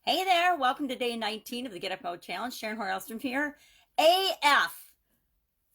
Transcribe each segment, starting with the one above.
Hey there, welcome to day 19 of the Get Up Go Challenge. Sharon Horne-Ellstrom here. AF.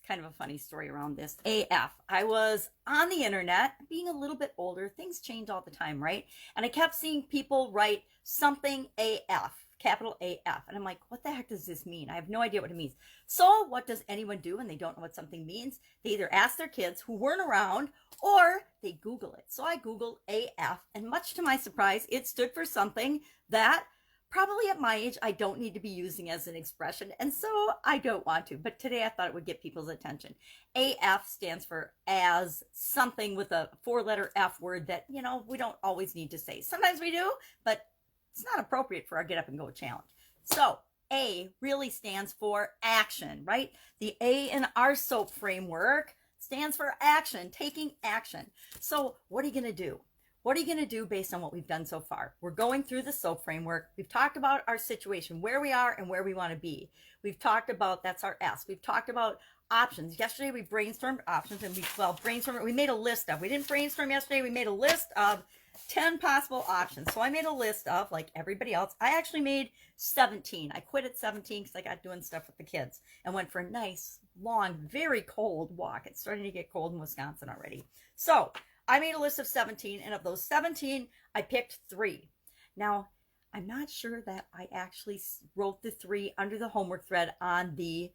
Kind of a funny story around this. AF. I was on the internet, being a little bit older, things change all the time, right? And I kept seeing people write something AF, capital AF. And I'm like, what the heck does this mean? I have no idea what it means. So what does anyone do when they don't know what something means? They either ask their kids who weren't around or they Google it. So I Googled AF, and much to my surprise, it stood for something that probably at my age I don't need to be using as an expression, and so I don't want to. But today I thought it would get people's attention. AF stands for as something with a four-letter F word that, we don't always need to say. Sometimes we do, but it's not appropriate for our Get Up and Go challenge. So A really stands for action, right? The A in our SOAP framework stands for action, taking action. So what are you going to do? What are you going to do based on what we've done so far? We're going through the SOAP framework. We've talked about our situation, where we are and where we want to be. We've talked about, that's our S. We've talked about options. Yesterday we brainstormed options, and we made a list of, we didn't brainstorm yesterday, we made a list of 10 possible options. So I made a list of, like everybody else, I actually made 17. I quit at 17 because I got doing stuff with the kids and went for a nice, long, very cold walk. It's starting to get cold in Wisconsin already. So I made a list of 17, and of those 17, I picked 3. Now, I'm not sure that I actually wrote the 3 under the homework thread on the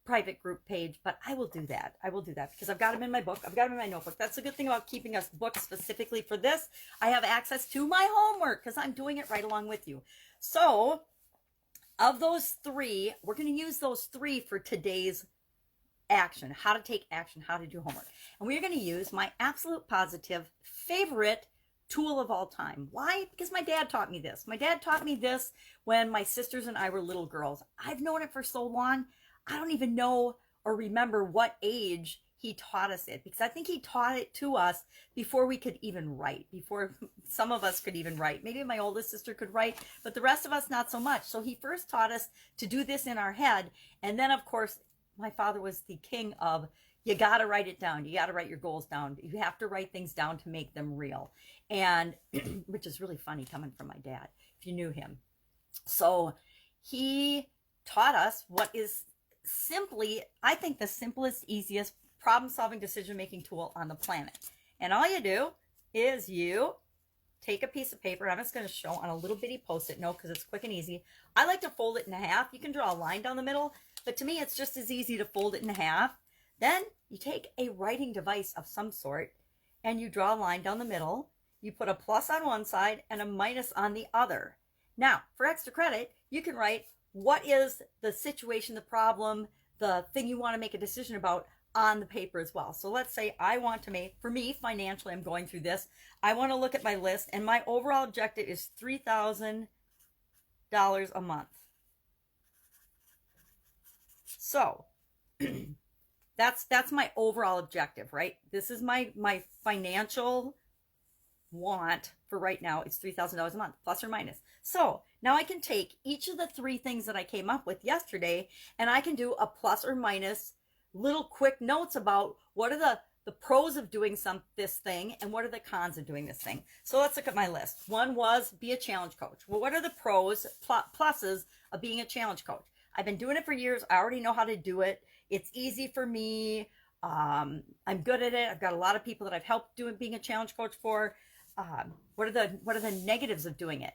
private group page, but I will do that. I will do that because I've got them in my book. I've got them in my notebook. That's the good thing about keeping us books specifically for this. I have access to my homework because I'm doing it right along with you. So, of those 3, we're going to use those 3 for today's action, how to take action, how to do homework. And we're going to use my absolute positive favorite tool of all time. Why? Because my dad taught me this. My dad taught me this when my sisters and I were little girls. I've known it for so long, I don't even know or remember what age he taught us it, because I think he taught it to us before we could even write, before some of us could even write. Maybe my oldest sister could write, but the rest of us not so much. So he first taught us to do this in our head, and then of course my father was the king of, you got to write it down. You got to write your goals down. You have to write things down to make them real. And which is really funny coming from my dad, if you knew him. So he taught us what is simply, I think, the simplest, easiest problem-solving decision-making tool on the planet. And all you do is you take a piece of paper. I'm just going to show on a little bitty post-it note because it's quick and easy. I like to fold it in half. You can draw a line down the middle, but to me, it's just as easy to fold it in half. Then you take a writing device of some sort and you draw a line down the middle. You put a plus on one side and a minus on the other. Now, for extra credit, you can write what is the situation, the problem, the thing you want to make a decision about on the paper as well. So let's say I want to make, for me, financially, I'm going through this. I want to look at my list, and my overall objective is $3,000 a month. So that's my overall objective, right? This is my financial want for right now. It's $3,000 a month, plus or minus. So now I can take each of the 3 things that I came up with yesterday, and I can do a plus or minus little quick notes about what are the pros of doing this thing and what are the cons of doing this thing. So let's look at my list. One was be a challenge coach. Well, what are the pros, pluses of being a challenge coach? I've been doing it for years. I already know how to do it. It's easy for me. I'm good at it. I've got a lot of people that I've helped being a challenge coach for. What are the negatives of doing it?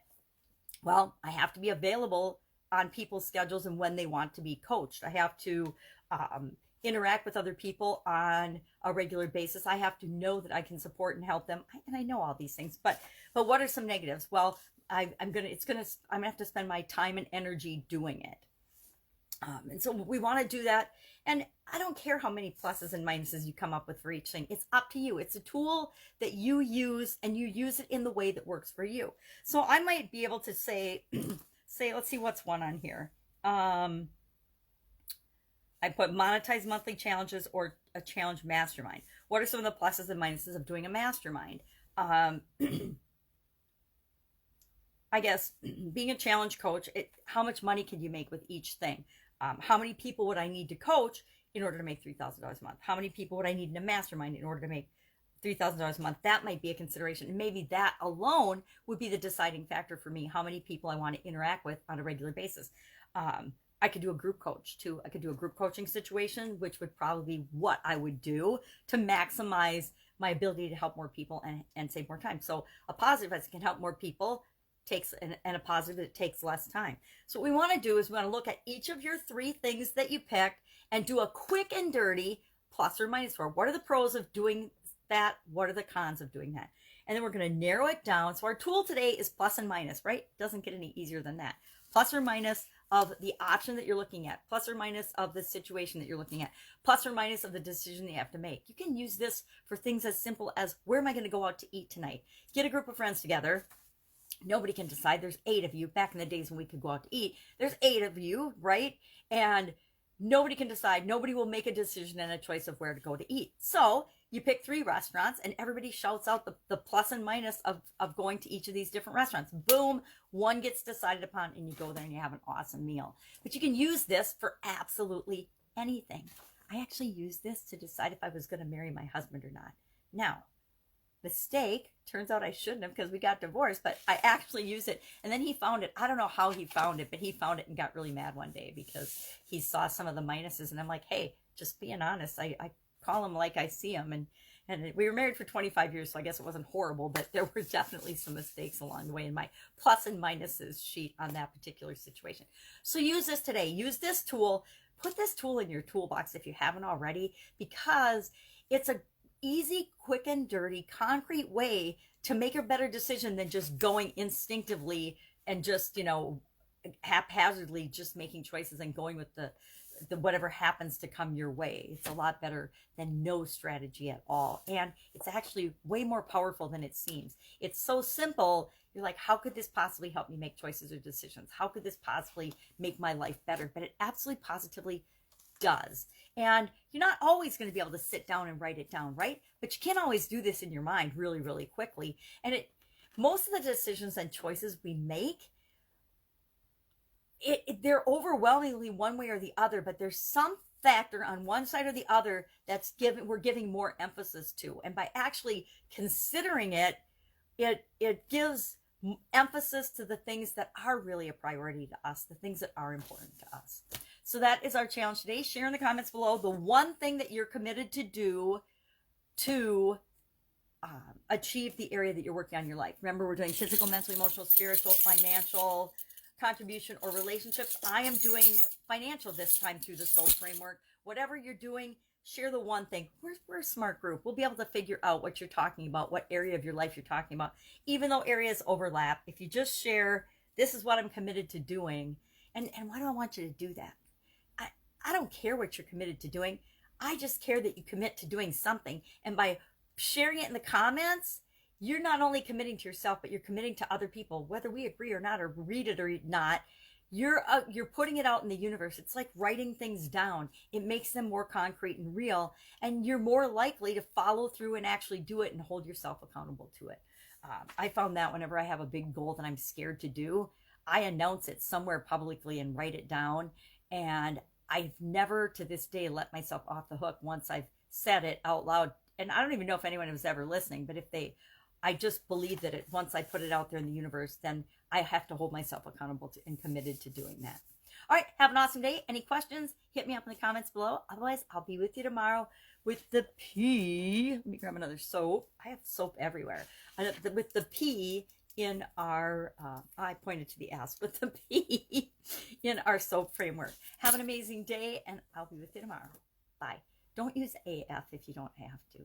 Well, I have to be available on people's schedules and when they want to be coached. I have to interact with other people on a regular basis. I have to know that I can support and help them. And I know all these things, but what are some negatives? Well, I'm gonna have to spend my time and energy doing it. And so we want to do that. And I don't care how many pluses and minuses you come up with for each thing. It's up to you. It's a tool that you use, and you use it in the way that works for you. So I might be able to say, let's see what's one on here. I put monetize monthly challenges or a challenge mastermind. What are some of the pluses and minuses of doing a mastermind? I guess being a challenge coach, how much money can you make with each thing? How many people would I need to coach in order to make $3,000 a month? How many people would I need in a mastermind in order to make $3,000 a month, that might be a consideration. And maybe that alone would be the deciding factor for me, how many people I want to interact with on a regular basis. I could do a group coach too. I could do a group coaching situation, which would probably be what I would do to maximize my ability to help more people and save more time. So a positive, as it can help more people, takes and a positive, it takes less time. So what we want to do is we want to look at each of your 3 things that you picked and do a quick and dirty plus or minus for. What are the pros of doing that? What are the cons of doing that? And then we're going to narrow it down. So our tool today is plus and minus, right? Doesn't get any easier than that. Plus or minus of the option that you're looking at, plus or minus of the situation that you're looking at, plus or minus of the decision that you have to make. You can use this for things as simple as, where am I going to go out to eat tonight? Get a group of friends together. Nobody can decide. There's 8 of you. Back in the days when we could go out to eat, there's 8 of you, right? And nobody can decide. Nobody will make a decision and a choice of where to go to eat. So you pick 3 restaurants and everybody shouts out the plus and minus of going to each of these different restaurants. Boom, one gets decided upon and you go there and you have an awesome meal. But you can use this for absolutely anything. I actually used this to decide if I was going to marry my husband or not. Now, mistake, turns out I shouldn't have because we got divorced, but I actually used it. And then he found it. I don't know how he found it, but he found it and got really mad one day because he saw some of the minuses. And I'm like, hey, just being honest, I call him like I see him. And we were married for 25 years, so I guess it wasn't horrible, but there were definitely some mistakes along the way in my plus and minuses sheet on that particular situation. So use this today. Use this tool. Put this tool in your toolbox if you haven't already, because it's a easy, quick and dirty, concrete way to make a better decision than just going instinctively and just, haphazardly just making choices and going with the whatever happens to come your way. It's a lot better than no strategy at all. And it's actually way more powerful than it seems. It's so simple. You're like, how could this possibly help me make choices or decisions? How could this possibly make my life better? But it absolutely positively does. And you're not always going to be able to sit down and write it down, right? But you can always do this in your mind really, really quickly. And most of the decisions and choices we make, they're overwhelmingly one way or the other, but there's some factor on one side or the other we're giving more emphasis to. And by actually considering it, it gives emphasis to the things that are really a priority to us, the things that are important to us. So that is our challenge today. Share in the comments below the one thing that you're committed to do to achieve the area that you're working on in your life. Remember, we're doing physical, mental, emotional, spiritual, financial, contribution, or relationships. I am doing financial this time through the SOAP framework. Whatever you're doing, share the one thing. We're a smart group. We'll be able to figure out what you're talking about, what area of your life you're talking about, even though areas overlap. If you just share, this is what I'm committed to doing. And why do I want you to do that? I don't care what you're committed to doing. I just care that you commit to doing something. And by sharing it in the comments, you're not only committing to yourself, but you're committing to other people, whether we agree or not, or read it or not. You're putting it out in the universe. It's like writing things down. It makes them more concrete and real, and you're more likely to follow through and actually do it and hold yourself accountable to it. I found that whenever I have a big goal that I'm scared to do, I announce it somewhere publicly and write it down. And I've never to this day let myself off the hook once I've said it out loud. And I don't even know if anyone was ever listening, but I just believe that once I put it out there in the universe, then I have to hold myself accountable to and committed to doing that. All right, have an awesome day. Any questions, hit me up in the comments below. Otherwise, I'll be with you tomorrow with the P. Let me grab another soap. I have soap everywhere. With the P in our, I pointed to the S, with the P in our SOAP framework. Have an amazing day, and I'll be with you tomorrow. Bye. Don't use AF if you don't have to.